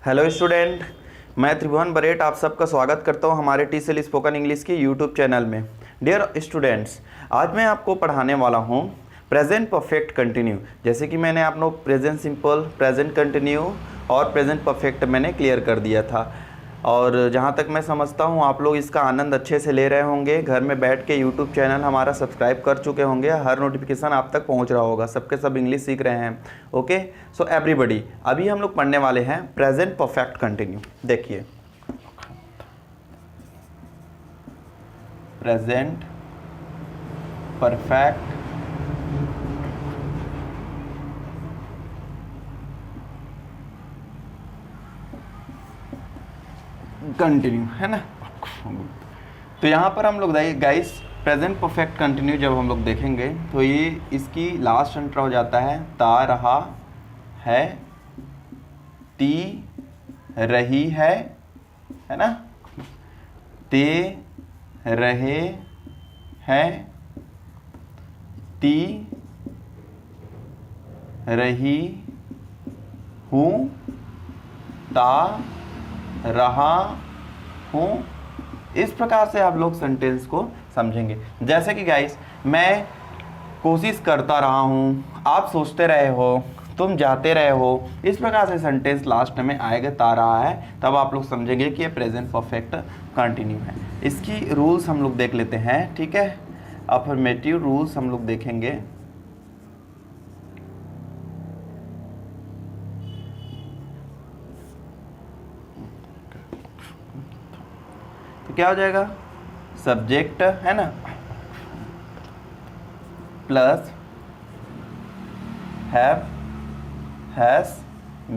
Hello student, मैं त्रिभुवन बरेट आप सबका स्वागत करता हूं हमारे टीसीएल स्पोकन इंग्लिश के यूट्यूब चैनल में। डियर स्टूडेंट्स, आज मैं आपको पढ़ाने वाला हूं प्रेजेंट परफेक्ट कंटिन्यू। जैसे कि मैंने आप लोग प्रेजेंट सिंपल, प्रेजेंट कंटिन्यू और प्रेजेंट परफेक्ट मैंने क्लियर कर दिया था। और जहाँ तक मैं समझता हूँ आप लोग इसका आनंद अच्छे से ले रहे होंगे। घर में बैठ के यूट्यूब चैनल हमारा सब्सक्राइब कर चुके होंगे, हर नोटिफिकेशन आप तक पहुँच रहा होगा, सबके सब इंग्लिश सीख रहे हैं। ओके, सो एवरीबडी, अभी हम लोग पढ़ने वाले हैं प्रेजेंट परफेक्ट कंटिन्यू। देखिए, प्रेजेंट परफेक्ट कंटिन्यू है ना। तो यहाँ पर हम लोग गाइस प्रेजेंट परफेक्ट कंटिन्यू जब हम लोग देखेंगे तो ये इसकी लास्ट सेंटर हो जाता है ता रहा है, ती रही है ना, ते रहे हैं, ती रही हूँ, ता रहा हूँ। इस प्रकार से आप लोग सेंटेंस को समझेंगे। जैसे कि गाइस, मैं कोशिश करता रहा हूँ, आप सोचते रहे हो, तुम जाते रहे हो। इस प्रकार से सेंटेंस लास्ट में आएगा ता रहा है, तब आप लोग समझेंगे कि ये प्रेजेंट परफेक्ट कंटिन्यू है। इसकी रूल्स हम लोग देख लेते हैं, ठीक है। अफर्मेटिव रूल्स हम लोग देखेंगे। तो क्या हो जाएगा, सब्जेक्ट है ना plus have, has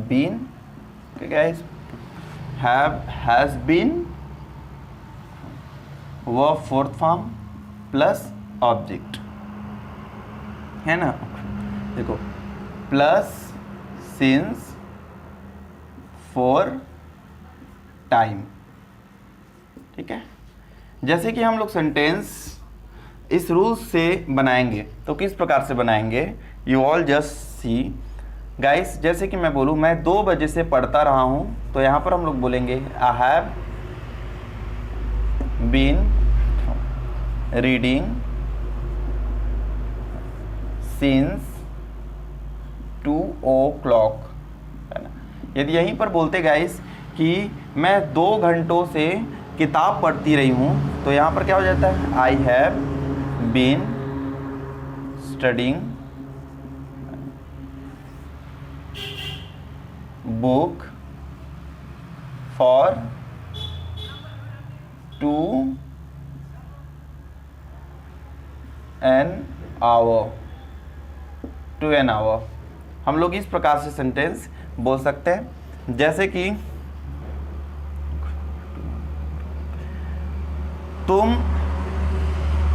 been, guys, have has been, verb fourth form plus object है ना। देखो, प्लस सिंस, फॉर, टाइम, ठीक है। जैसे कि हम लोग सेंटेंस इस रूल से बनाएंगे तो किस प्रकार से बनाएंगे, you all just see guys. जैसे कि मैं बोलूँ मैं 2 बजे से पढ़ता रहा हूँ, तो यहाँ पर हम लोग बोलेंगे I have been reading since 2 o'clock, है ना। यदि यहीं पर बोलते गाइस कि मैं 2 घंटों से किताब पढ़ती रही हूँ, तो यहाँ पर क्या हो जाता है, I have been studying book for 2 an hour। हम लोग इस प्रकार से सेंटेंस बोल सकते हैं। जैसे कि तुम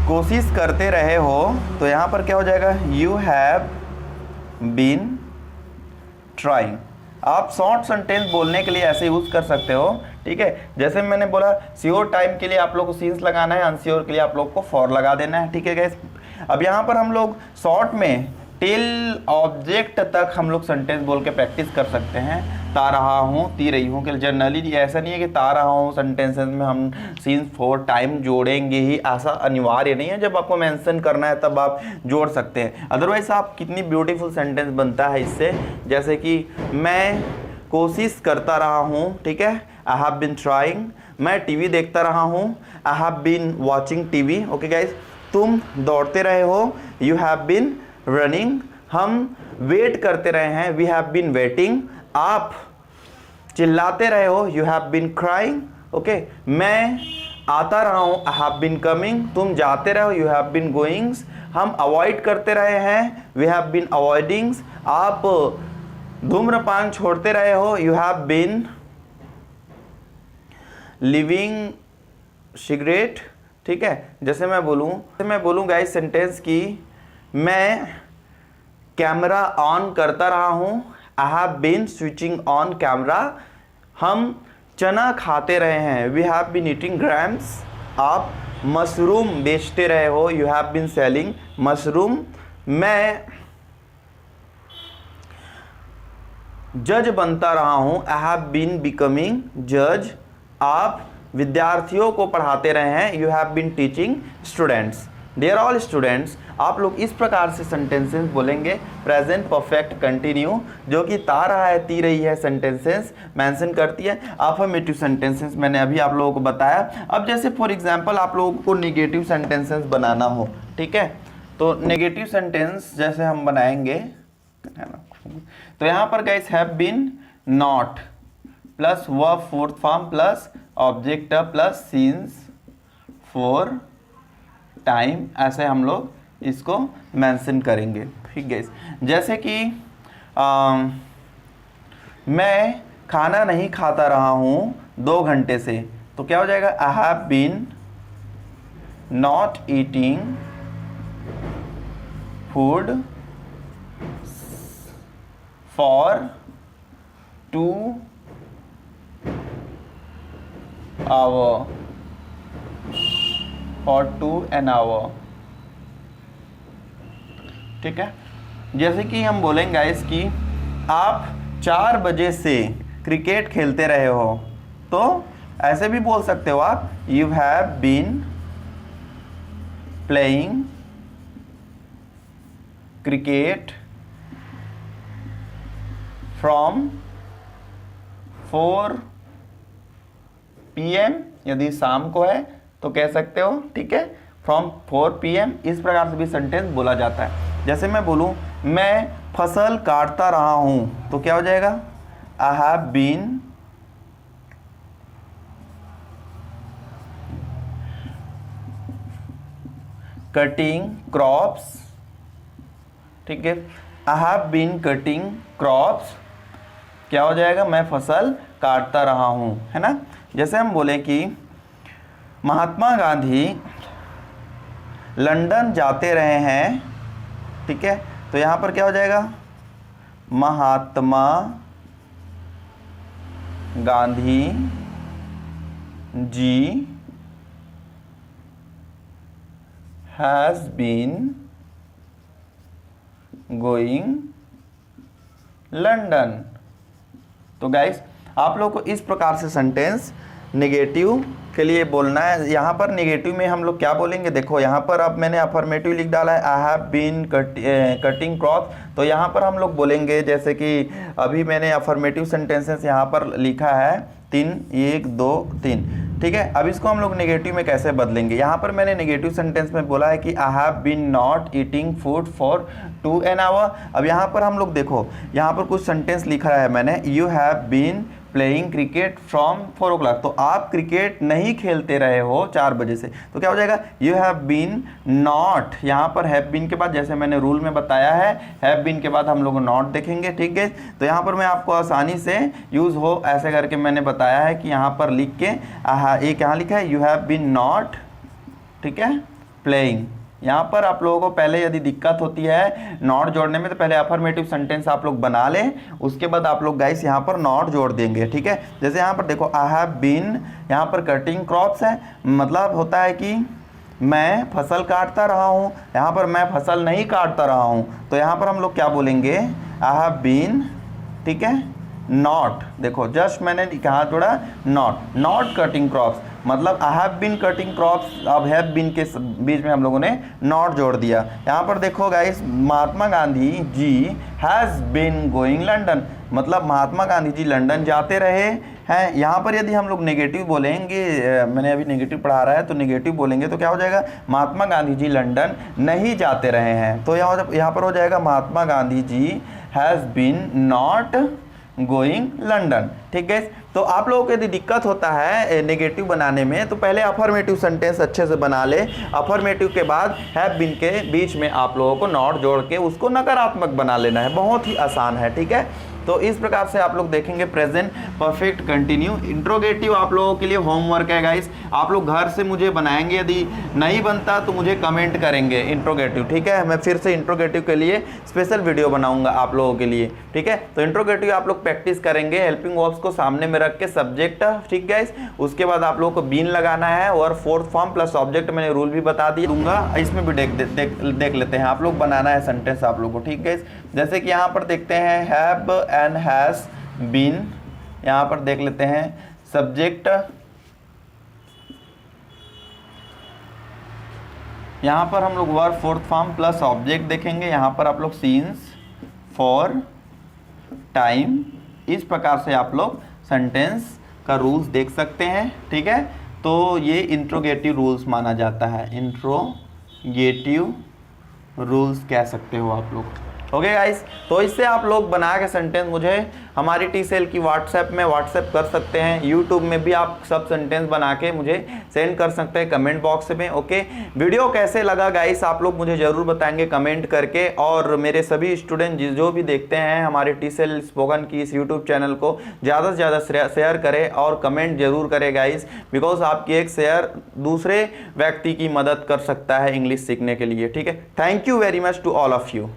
कोशिश करते रहे हो, तो यहाँ पर क्या हो जाएगा, यू हैव बीन ट्राइंग। आप शॉर्ट सेंटेंस बोलने के लिए ऐसे यूज कर सकते हो, ठीक है। जैसे मैंने बोला श्योर टाइम के लिए आप लोग को सिंस लगाना है, अनश्योर के लिए आप लोग को फॉर लगा देना है, ठीक है गाइस। अब यहाँ पर हम लोग शॉर्ट में टिल ऑब्जेक्ट तक हम लोग सेंटेंस बोल के प्रैक्टिस कर सकते हैं। ता रहा हूँ, ती रही हूँ, कि जनरली ऐसा नहीं है कि ता रहा हूँ सेंटेंसेस में हम सिंस फॉर टाइम जोड़ेंगे ही, ऐसा अनिवार्य नहीं है। जब आपको मेंशन करना है तब आप जोड़ सकते हैं, अदरवाइज आप कितनी ब्यूटीफुल सेंटेंस बनता है इससे। जैसे कि मैं कोशिश करता रहा हूँ, ठीक है, आई हैव बीन ट्राइंग। मैं टीवी देखता रहा हूँ, I have been watching TV. Okay guys, तुम दौड़ते रहे हो, यू हैव बीन रनिंग। हम वेट करते रहे हैं, वी हैव बीन वेटिंग। आप चिल्लाते रहे हो, you have been crying. Okay, मैं आता रहा हूं, आई हैव बीन कमिंग। तुम जाते रहे हो, यू हैव बीन गोइंग्स। हम अवॉइड करते रहे हैं, वी हैव बीन अवॉइडिंग्स। आप धूम्रपान छोड़ते रहे हो, you have been living cigarette, ठीक है। जैसे मैं बोलूँ गाइस सेंटेंस की मैं कैमरा ऑन करता रहा हूँ, I have been switching on camera. हम चना खाते रहे हैं, we have been eating grams. आप मशरूम बेचते रहे हो, you have been selling mushroom. मैं जज बनता रहा हूं, आई हैव बीन बिकमिंग जज। आप विद्यार्थियों को पढ़ाते रहे हैं, you have been teaching students. Dear all students, आप लोग इस प्रकार से सेंटेंसेस बोलेंगे प्रेजेंट परफेक्ट कंटिन्यू, जो कि ता रहा है, ती रही है सेंटेंसेस मेंशन करती है। अफर्मेटिव सेंटेंसेस मैंने अभी आप लोगों को बताया। अब जैसे फॉर एग्जांपल आप लोगों को नेगेटिव सेंटेंसेस बनाना हो, ठीक है, तो नेगेटिव सेंटेंस जैसे हम बनाएंगे, तो यहाँ पर guys have been not plus verb fourth form plus object plus since for time, ऐसे हम लोग इसको मेंशन करेंगे। ठीक है, जैसे कि मैं खाना नहीं खाता रहा हूँ 2 घंटे से, तो क्या हो जाएगा, I have been not eating food for 2 hour, for 2 an hour। ठीक है, जैसे कि हम बोलेंगे गाइस कि आप 4 बजे से क्रिकेट खेलते रहे हो, तो ऐसे भी बोल सकते हो आप, you have been playing cricket from 4 PM, यदि शाम को है तो कह सकते हो, ठीक है, फ्रॉम 4 PM। इस प्रकार से भी सेंटेंस बोला जाता है। जैसे मैं बोलूं मैं फसल काटता रहा हूं, तो क्या हो जाएगा, I have been cutting crops. ठीक है, I have been cutting crops, क्या हो जाएगा, मैं फसल काटता रहा हूं, है ना। जैसे हम बोले कि महात्मा गांधी लंदन जाते रहे हैं, ठीक है, तो यहां पर क्या हो जाएगा, महात्मा गांधी जी हैज बीन गोइंग लंदन। तो गाइस आप लोग को इस प्रकार से सेंटेंस नेगेटिव के लिए बोलना है। यहाँ पर नेगेटिव में हम लोग क्या बोलेंगे, देखो यहाँ पर अब मैंने अफर्मेटिव लिख डाला है, I have been cutting crop, तो यहाँ पर हम लोग बोलेंगे, जैसे कि अभी मैंने अफर्मेटिव सेंटेंसेस यहाँ पर लिखा है 3, 1, 2, 3, ठीक है। अब इसको हम लोग नेगेटिव में कैसे बदलेंगे, यहाँ पर मैंने नेगेटिव सेंटेंस में बोला है कि I have been not eating food for 2 an hour। अब यहाँ पर हम लोग देखो, यहाँ पर कुछ सेंटेंस लिखा है मैंने, you have been playing cricket from 4 o'clock, तो आप क्रिकेट नहीं खेलते रहे हो 4 बजे से, तो क्या हो जाएगा, यू हैव बीन नॉट। यहाँ पर हैव बीन के बाद, जैसे मैंने रूल में बताया है, हैव बीन के बाद हम लोग नॉट देखेंगे, ठीक है। तो यहाँ पर मैं आपको आसानी से यूज़ हो ऐसे करके मैंने बताया है कि यहाँ पर लिख के एक यहाँ लिखा है, यू हैव बीन नॉट, ठीक है, प्लेइंग। यहाँ पर आप लोगों को पहले यदि दिक्कत होती है नॉट जोड़ने में, तो पहले अफर्मेटिव सेंटेंस आप लोग बना लें, उसके बाद आप लोग गाइस यहाँ पर नॉट जोड़ देंगे, ठीक है। जैसे यहाँ पर देखो, आई हैव बीन, यहाँ पर कटिंग क्रॉप्स है, मतलब होता है कि मैं फसल काटता रहा हूँ, यहाँ पर मैं फसल नहीं काटता रहा हूँ, तो यहाँ पर हम लोग क्या बोलेंगे, आई हैव बीन, ठीक है, नॉट। देखो जस्ट मैंने कहा जोड़ा नॉट कटिंग क्रॉप्स, मतलब I have been cutting crops, अब हैव बीन के बीच में हम लोगों ने नॉट जोड़ दिया। यहाँ पर देखो guys, Mahatma Gandhi ji has been going London, मतलब महात्मा गांधी जी लंदन जाते रहे हैं। यहाँ पर यदि हम लोग नेगेटिव बोलेंगे, मैंने अभी नेगेटिव पढ़ा रहा है, तो नेगेटिव बोलेंगे तो क्या हो जाएगा, महात्मा गांधी जी लंदन नहीं जाते रहे हैं, तो यहाँ पर हो जाएगा Mahatma Gandhi ji has been not going London, ठीक है। तो आप लोगों को यदि दिक्कत होता है नेगेटिव बनाने में, तो पहले अफर्मेटिव सेंटेंस अच्छे से बना ले, अफर्मेटिव के बाद हैव बीन के बीच में आप लोगों को नॉट जोड़ के उसको नकारात्मक बना लेना है, बहुत ही आसान है, ठीक है। तो इस प्रकार से आप लोग देखेंगे प्रेजेंट परफेक्ट कंटिन्यू। इंट्रोगेटिव आप लोगों के लिए होमवर्क है गाइस, आप लोग घर से मुझे बनाएंगे, यदि नहीं बनता तो मुझे कमेंट करेंगे इंट्रोगेटिव, ठीक है। मैं फिर से इंट्रोगेटिव के लिए स्पेशल वीडियो बनाऊंगा आप लोगों के लिए, ठीक है। तो इंट्रोगेटिव आप लोग प्रैक्टिस करेंगे, हेल्पिंग वर्ब्स को सामने में रख के सब्जेक्ट, ठीक गाइस, उसके बाद आप लोगों को बीन लगाना है और फोर्थ फॉर्म प्लस ऑब्जेक्ट मैंने रूल भी बता दिया दूंगा, इसमें भी देख लेते हैं, आप लोग बनाना है सेंटेंस आप लोग को, ठीक गाइस। जैसे कि यहाँ पर देखते हैं हैव एंड हैज़ बीन, यहाँ पर देख लेते हैं सब्जेक्ट, यहाँ पर हम लोग verb fourth form plus object देखेंगे। यहाँ पर आप लोग सीन्स, फॉर, टाइम, इस प्रकार से आप लोग सेंटेंस का रूल्स देख सकते हैं। ठीक है, तो ये इंट्रोगेटिव रूल्स माना जाता है, इंट्रोगेटिव रूल्स कह सकते हो आप लोग। ओके गाइस, तो इससे आप लोग बना के सेंटेंस मुझे हमारी TCL की व्हाट्सएप में व्हाट्सएप कर सकते हैं। यूट्यूब में भी आप सब सेंटेंस बना के मुझे सेंड कर सकते हैं कमेंट बॉक्स में। ओके, वीडियो कैसे लगा गाइस आप लोग मुझे ज़रूर बताएंगे कमेंट करके। और मेरे सभी स्टूडेंट जो भी देखते हैं हमारे TCL स्पोकन की इस यूट्यूब चैनल को ज़्यादा से ज़्यादा शेयर करें और कमेंट जरूर करें गाइस, बिकॉज आपकी एक शेयर दूसरे व्यक्ति की मदद कर सकता है इंग्लिश सीखने के लिए। ठीक है, thank you very much to all of you.